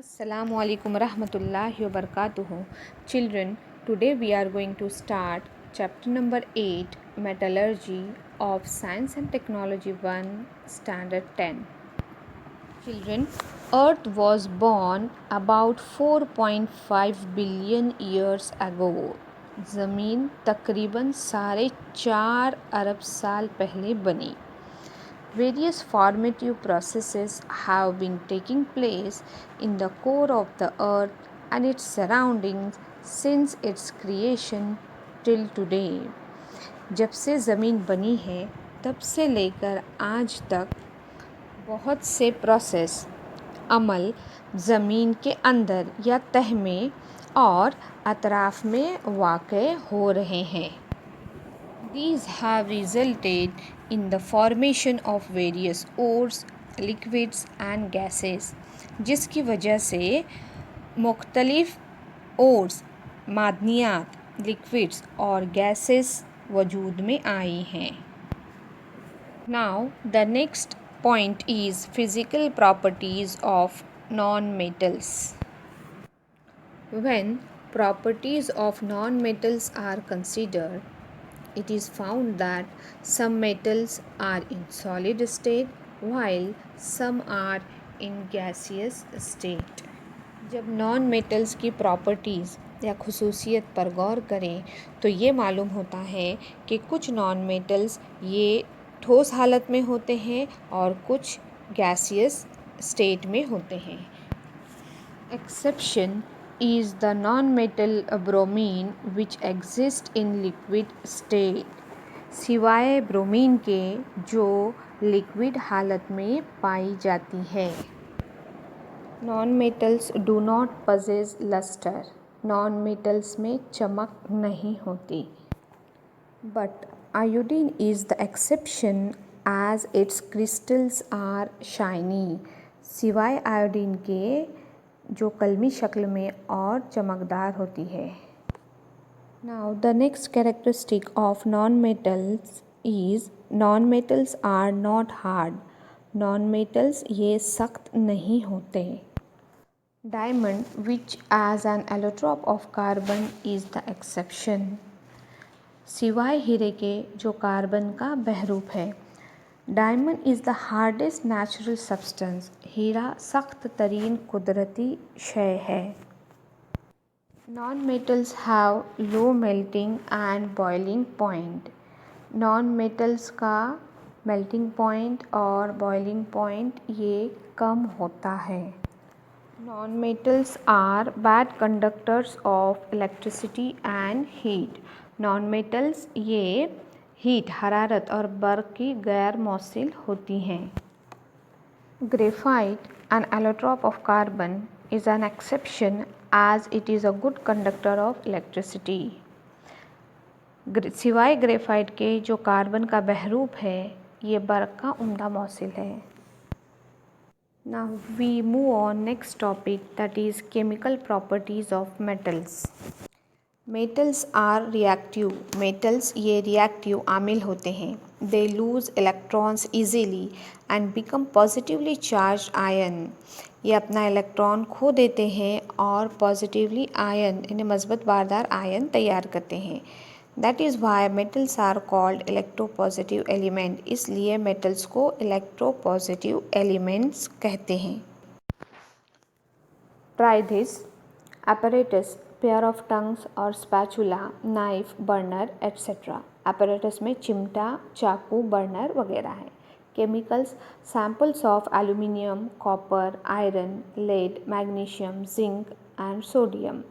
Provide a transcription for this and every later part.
Assalamu alaikum rahmatullahi wa barakatuhu. Children, today we are going to start chapter number 8 Metallurgy of Science and Technology 1 Standard 10. Children, Earth was born about 4.5 billion years ago. ज़मीन तकरीबन 4.5 अरब साल पहले बनी. Various formative processes have been taking place in the core of the earth and its surroundings since its creation till today. जब से ज़मीन बनी है तब से लेकर आज तक बहुत से प्रोसेस अमल ज़मीन के अंदर या तह में और अतराफ़ में वाक़ हो रहे हैं. These have resulted in the formation of various ores, liquids and gases, जिसकी वजह से मुख्तलिफ ओर्स, मादनियात, लिक्विड्स और गैसेस वजूद में आई हैं. Now the next point is physical properties of non-metals. When properties of non-metals are considered, it is found that some metals are in solid state while some are in gaseous state. जब non metals की properties या खुसूसियत पर गौर करें तो ये मालूम होता है कि कुछ नॉन मेटल्स ये ठोस हालत में होते हैं और कुछ गैसियस स्टेट में होते हैं. Exception is the non-metal bromine which exists in liquid state. सिवाय ब्रोमीन के जो लिक्विड हालत में पाई जाती है. Non-metals do not possess luster. Non-metals में चमक नहीं होती. But iodine is the exception as its crystals are shiny. सिवाय आयोडीन के जो कलमी शक्ल में और चमकदार होती है. Now the next characteristic of non-metals is non-metals are not hard. Non-metals ये सख्त नहीं होते. Diamond which as an allotrope of carbon is the exception. सिवाय हीरे के जो कार्बन का बहरूप है. Diamond is the hardest natural substance. हीरा सख्त तरीन कुदरती शय है. Non metals have low melting and boiling point. Non metals का मेल्टिंग पॉइंट और बॉइलिंग पॉइंट ये कम होता है. Non metals are bad conductors of electricity and heat. Non metals ये हीट, हरारत और बर्क़ की गैर मौसिल होती हैं. Graphite, an allotrope of carbon, is an exception as it is a good conductor of electricity. सिवाय ग्रेफाइट के जो कार्बन का बहरूप है ये बर्क़ का उम्दा मौसिल है. Now we move on next topic, that is chemical properties of metals. Metals are reactive. Metals ये रिएक्टिव आमिल होते हैं. They lose electrons easily and become positively charge ion. ये अपना इलेक्ट्रॉन खो देते हैं और पॉजिटिवली आयन यानी मजबूत बारदार आयन तैयार करते हैं. That is why metals are called electropositive element. इसलिए मेटल्स को इलेक्ट्रोपॉजिटिव एलिमेंट्स कहते हैं. Try this apparatus, pair of tongues और spatula, knife, burner, etc. apparatus में चिमटा, चाकू, बर्नर वगैरह हैं. Chemicals, samples of aluminium, copper, iron, lead, magnesium, zinc and sodium.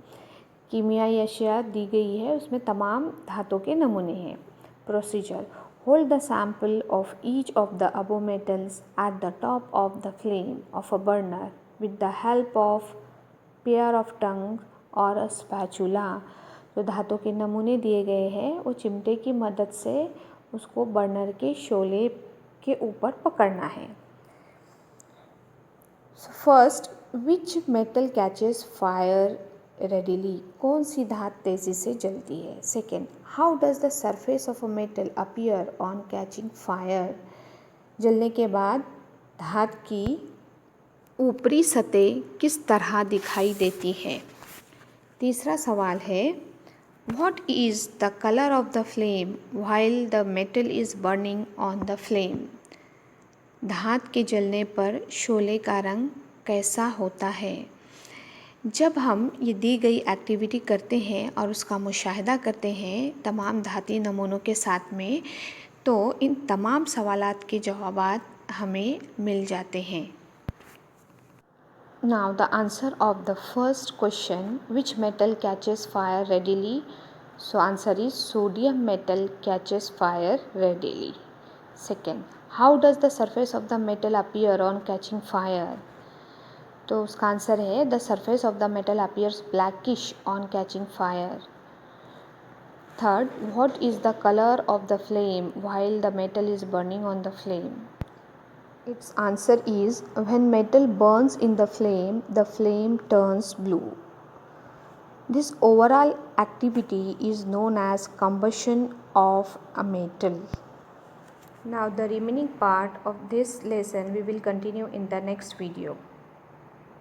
कीमियाई अशिया दी गई है, उसमें तमाम धातु के नमूने हैं. Procedure: hold the sample of each of the above metals at the top of the flame of a burner with the help of pair of tongue और स्पैचुला. जो धातु के नमूने दिए गए हैं वो चिमटे की मदद से उसको बर्नर के शोले के ऊपर पकड़ना है. First, which metal catches fire readily. कौन सी धात तेज़ी से जलती है. Second, how does the surface of a metal appear on catching fire. जलने के बाद धात की ऊपरी सतह किस तरह दिखाई देती है? तीसरा सवाल है, What is the color of the flame while the metal is burning on the flame? धात के जलने पर शोले का रंग कैसा होता है? जब हम ये दी गई एक्टिविटी करते हैं और उसका मुशाहिदा करते हैं तमाम धाती नमूनों के साथ में, तो इन तमाम सवालात के जवाबात हमें मिल जाते हैं। Now the answer of the first question, which metal catches fire readily? So answer is sodium metal catches fire readily. Second, how does the surface of the metal appear on catching fire? तो उसका answer है the surface of the metal appears blackish on catching fire. Third, what is the color of the flame while the metal is burning on the flame? Its answer is when metal burns in the flame turns blue. This overall activity is known as combustion of a metal. Now the remaining part of this lesson we will continue in the next video.